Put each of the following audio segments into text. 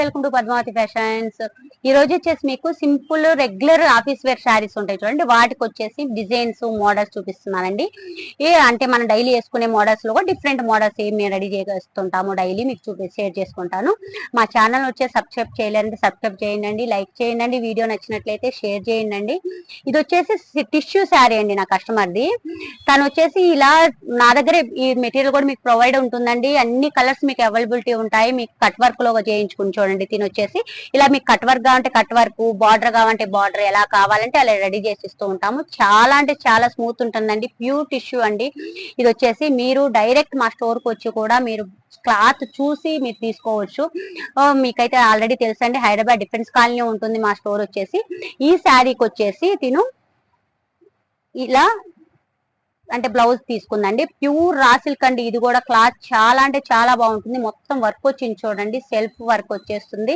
Welcome to Padmavati fashions. ఈ రోజు వచ్చేసి మీకు simple regular office wear saris ఉంటాయి చూడండి, వాటికి వచ్చేసి డిజైన్స్ మోడల్స్ చూపిస్తున్నానండి. అంటే మనం డైలీ వేసుకునే మోడల్స్ లో డిఫరెంట్ మోడల్స్ మేము రెడీ చేస్తుంటాము, డైలీ మీకు షేర్ చేసుకుంటాను. మా ఛానల్ వచ్చేసి సబ్స్క్రైబ్ చేయలేదంటే సబ్స్క్రైబ్ చేయండి, లైక్ చేయండి, వీడియో నచ్చినట్లయితే షేర్ చేయండి. ఇది వచ్చేసి టిష్యూ శారీ అండి, నా కస్టమర్ది. తను వచ్చేసి ఇలా నా దగ్గర ఈ మెటీరియల్ కూడా మీకు ప్రొవైడ్ ఉంటుందండి. అన్ని కలర్స్ మీకు అవైలబిలిటీ ఉంటాయి. మీకు కట్ వర్క్ లో చేయించుకుని చూడండి. తిని వచ్చేసి ఇలా మీకు కట్ వర్క్ కావాలంటే కట్ వర్క్, బార్డర్ కావాలంటే బార్డర్, ఎలా కావాలంటే అలా రెడీ చేసి ఇస్తూ ఉంటాము. చాలా అంటే చాలా స్మూత్ ఉంటుందండి, ప్యూర్ టిష్యూ అండి. ఇది వచ్చేసి మీరు డైరెక్ట్ మా స్టోర్ కి వచ్చి కూడా మీరు క్లాత్ చూసి మీరు తీసుకోవచ్చు. మీకైతే ఆల్రెడీ తెలుసండి, హైదరాబాద్ డిఫెన్స్ కాలనీ ఉంటుంది మా స్టోర్ వచ్చేసి. ఈ శారీకి వచ్చేసి తిను ఇలా అంటే బ్లౌజ్ తీసుకుందండి, ప్యూర్ రా సిల్క్ అండి. ఇది కూడా క్లాత్ చాలా అంటే చాలా బాగుంటుంది. మొత్తం వర్క్ వచ్చింది చూడండి, సెల్ఫ్ వర్క్ వచ్చేస్తుంది.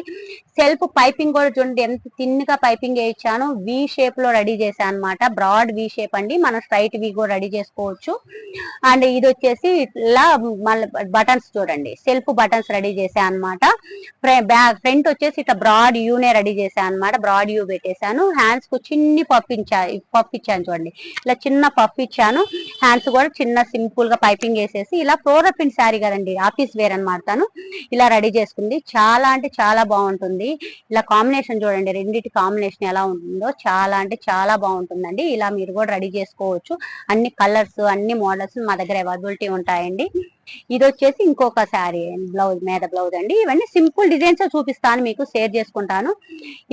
సెల్ఫ్ పైపింగ్ కూడా చూడండి ఎంత థిన్ గా పైపింగ్ వేయించాను. వి షేప్ లో రెడీ చేశాను అనమాట, బ్రాడ్ వి షేప్ అండి. మనం స్ట్రైట్ వి కూడా రెడీ చేసుకోవచ్చు. అండ్ ఇది వచ్చేసి ఇలా మళ్ళీ బటన్స్ చూడండి, సెల్ఫ్ బటన్స్ రెడీ చేశాను అనమాట. ఫ్రంట్ వచ్చేసి ఇట్లా బ్రాడ్ యూనే రెడీ చేశాను అనమాట, బ్రాడ్ యూ పెట్టేశాను. హ్యాండ్స్ కు చిన్ని పఫ్ ఇచ్చాను చూడండి, ఇలా చిన్న పఫ్ ఇచ్చాను. హ్యాండ్స్ కూడా చిన్న సింపుల్ గా పైపింగ్ వేసేసి ఇలా ఫ్లోరల్ ప్రింట్ శారీ కదండి, ఆఫీస్ వేర్ అనమాట. తను ఇలా రెడీ చేసుకుంది, చాలా అంటే చాలా బాగుంటుంది. ఇలా కాంబినేషన్ చూడండి, రెండింటి కాంబినేషన్ ఎలా ఉంటుందో చాలా అంటే చాలా బాగుంటుందండి. ఇలా మీరు కూడా రెడీ చేసుకోవచ్చు. అన్ని కలర్స్ అన్ని మోడల్స్ మా దగ్గర అవైలబిలిటీ ఉంటాయండి. ఇది వచ్చేసి ఇంకొక శారీ బ్లౌజ్ మీద బ్లౌజ్ అండి. ఇవన్నీ సింపుల్ డిజైన్స్ చూపిస్తాను, మీకు షేర్ చేసుకుంటాను.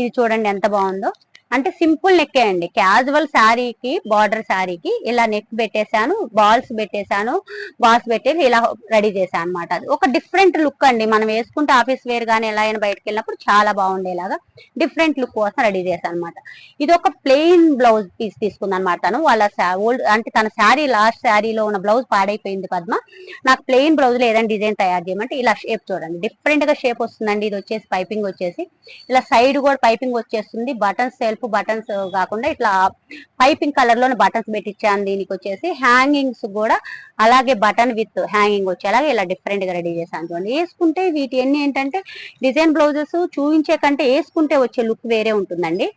ఇది చూడండి ఎంత బాగుందో. అంటే సింపుల్ నెక్ అండి, క్యాజువల్ శారీకి బార్డర్ శారీకి ఇలా నెక్ పెట్టేశాను, బాల్స్ పెట్టేశాను. బాల్స్ పెట్టేసి ఇలా రెడీ చేశాను అనమాట. అది ఒక డిఫరెంట్ లుక్ అండి. మనం వేసుకుంటే ఆఫీస్ వేర్ కానీ ఎలా అయినా బయటకు వెళ్ళినప్పుడు చాలా బాగుండేలాగా డిఫరెంట్ లుక్ కోసం రెడీ చేశాను అనమాట. ఇది ఒక ప్లెయిన్ బ్లౌజ్ పీస్ తీసుకుంది అనమాట. తను వాళ్ళ ఓల్డ్ అంటే తన శారీ లాస్ట్ శారీలో ఉన్న బ్లౌజ్ పాడైపోయింది పద్మ, నాకు ప్లెయిన్ బ్లౌజ్ లో ఏదైనా డిజైన్ తయారు చేయమంటే ఇలా షేప్ చూడండి, డిఫరెంట్ గా షేప్ వస్తుందండి. ఇది వచ్చేసి పైపింగ్ వచ్చేసి ఇలా సైడ్ కూడా పైపింగ్ వచ్చేస్తుంది. బటన్స్ సెల్ఫ్ బటన్స్ కాకుండా ఇట్లా పైపింగ్ కలర్ లోనే బటన్స్ పెట్టించాను. దీనికి వచ్చేసి హ్యాంగింగ్స్ కూడా అలాగే బటన్ విత్ హ్యాంగింగ్ వచ్చేలాగా ఇలా డిఫరెంట్ గా రెడీ చేశాను చూడండి. వేసుకుంటే వీటి అన్ని ఏంటంటే డిజైన్ బ్లౌజెస్ చూపించే కంటే వేసుకుంటే వచ్చే లుక్ వేరే ఉంటుందండి.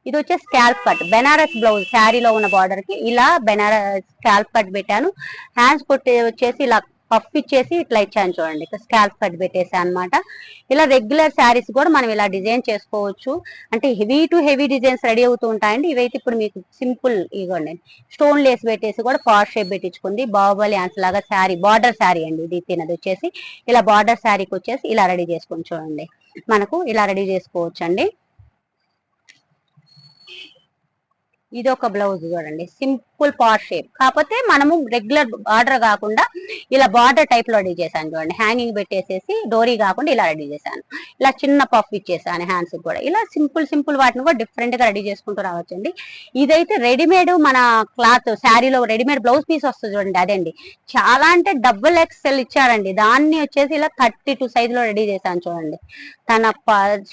ఇది వచ్చే స్కాల్ప్ కట్ బెనారస్ బ్లౌజ్, శారీలో ఉన్న బార్డర్ కి ఇలా బెనారస్ స్కాల్ప్ కట్ పెట్టాను. హ్యాండ్స్ వచ్చేసి ఇలా పఫ్ ఇచ్చేసి ఇట్లా ఇచ్చాను చూడండి, స్కాల్ప్ కట్ పెట్టేసాను అనమాట. ఇలా రెగ్యులర్ శారీస్ కూడా మనం ఇలా డిజైన్ చేసుకోవచ్చు. అంటే heavy to heavy designs ready అవుతూ ఉంటాయండి. ఇవైతే ఇప్పుడు మీకు సింపుల్ ఇవ్వండి, స్టోన్ లేస్ పెట్టేసి కూడా పార్ షేప్ పెట్టించుకుంది. బాహుబలి యాంస్ లాగా శారీ, బార్డర్ శారీ అండి ఇది. తినది వచ్చేసి ఇలా బార్డర్ శారీకి వచ్చేసి ఇలా రెడీ చేసుకుని చూడండి, మనకు ఇలా రెడీ చేసుకోవచ్చు అండి. ఇది ఒక బ్లౌజ్ చూడండి, సింపుల్ పార్ షేప్, కాకపోతే మనము రెగ్యులర్ బార్డర్ కాకుండా ఇలా బార్డర్ టైప్ లో రెడీ చేశాను చూడండి. హ్యాంగింగ్ పెట్టేసేసి డోరీ కాకుండా ఇలా రెడీ చేశాను. ఇలా చిన్న పఫ్ ఇచ్చేసాను హ్యాండ్స్ కూడా. ఇలా సింపుల్ వాటిని కూడా డిఫరెంట్ గా రెడీ చేసుకుంటూ రావచ్చండి. ఇదైతే రెడీమేడ్ మన క్లాత్ శారీలో రెడీమేడ్ బ్లౌజ్ పీస్ వస్తుంది చూడండి, అదండి. చాలా అంటే డబుల్ ఎక్స్ఎల్ ఇచ్చారండి, దాన్ని వచ్చేసి ఇలా 32 సైజ్ లో రెడీ చేశాను చూడంండి. తన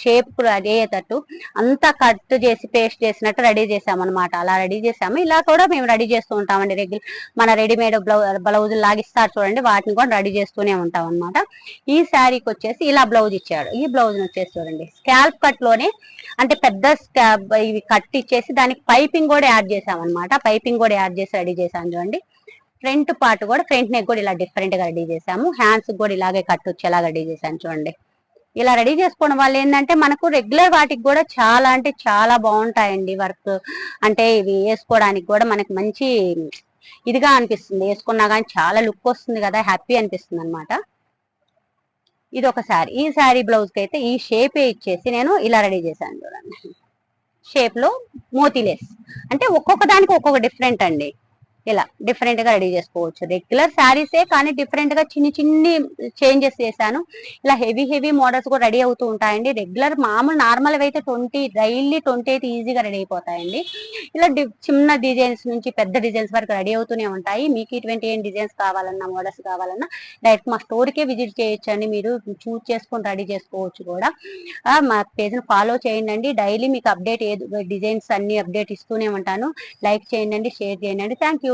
షేప్ రెడీ అయ్యేటట్టు అంతా కట్ చేసి పేస్ట్ చేసినట్టు రెడీ చేసామన్నమాట. అలా రెడీ చేసాము. ఇలా కూడా మేము రెడీ చేస్తూ ఉంటామండి. రెగ్యులర్ మన రెడీమేడ్ బ్లౌజ్ లాగిస్తారు చూడండి, వాటిని కూడా రెడీ చేస్తూనే ఉంటాం అనమాట. ఈ శారీకి వచ్చేసి ఇలా బ్లౌజ్ ఇచ్చాడు. ఈ బ్లౌజ్ వచ్చేసి చూడండి స్కాల్ప్ కట్ లోనే, అంటే పెద్ద ఇవి కట్ ఇచ్చేసి దానికి పైపింగ్ కూడా యాడ్ చేసామన్నమాట. పైపింగ్ కూడా యాడ్ చేసి రెడీ చేశాను చూడండి. ఫ్రంట్ పార్ట్ కూడా, ఫ్రంట్ నెక్ కూడా ఇలా డిఫరెంట్ గా రెడీ చేసాము. హ్యాండ్స్ కూడా ఇలాగే కట్ వచ్చేలా రెడీ చేశాను చూడండి. ఇలా రెడీ చేసుకోవడం వల్ల ఏంటంటే మనకు రెగ్యులర్ వాటికి కూడా చాలా అంటే చాలా బాగుంటాయండి. వర్క్ అంటే ఇవి వేసుకోవడానికి కూడా మనకి మంచి ఇదిగా అనిపిస్తుంది, వేసుకున్నా కానీ చాలా లుక్ వస్తుంది కదా, హ్యాపీ అనిపిస్తుంది అనమాట. ఇది ఒక శారీ. ఈ శారీ బ్లౌజ్ కి అయితే ఈ షేపే ఇచ్చేసి నేను ఇలా రెడీ చేశాను చూడండి. షేప్ లో మోతీలేస్, అంటే ఒక్కొక్క దానికి ఒక్కొక్క డిఫరెంట్ అండి. ఇలా డిఫరెంట్ గా రెడీ చేసుకోవచ్చు. రెగ్యులర్ శారీసే కానీ డిఫరెంట్ గా చిన్ని చేంజెస్ చేశాను. ఇలా హెవీ మోడల్స్ కూడా రెడీ అవుతూ ఉంటాయండి. రెగ్యులర్ మామూలు నార్మల్ అయితే డైలీ 20 అయితే ఈజీగా రెడీ అయిపోతాయండి. ఇలా చిన్న డిజైన్స్ నుంచి పెద్ద డిజైన్స్ వరకు రెడీ అవుతూనే ఉంటాయి. మీకు ఇటువంటి ఏం డిజైన్స్ కావాలన్నా మోడల్స్ కావాలన్నా డైరెక్ట్ మా స్టోర్ కే విజిట్ చేయొచ్చండి. మీరు చూస్ చేసుకొని రెడీ చేసుకోవచ్చు కూడా. మా పేజ్ ని ఫాలో చేయండి. డైలీ మీకు అప్డేట్ డిజైన్స్ అన్ని అప్డేట్ ఇస్తూనే ఉంటాను. లైక్ చేయండి, షేర్ చేయండి. Thank you.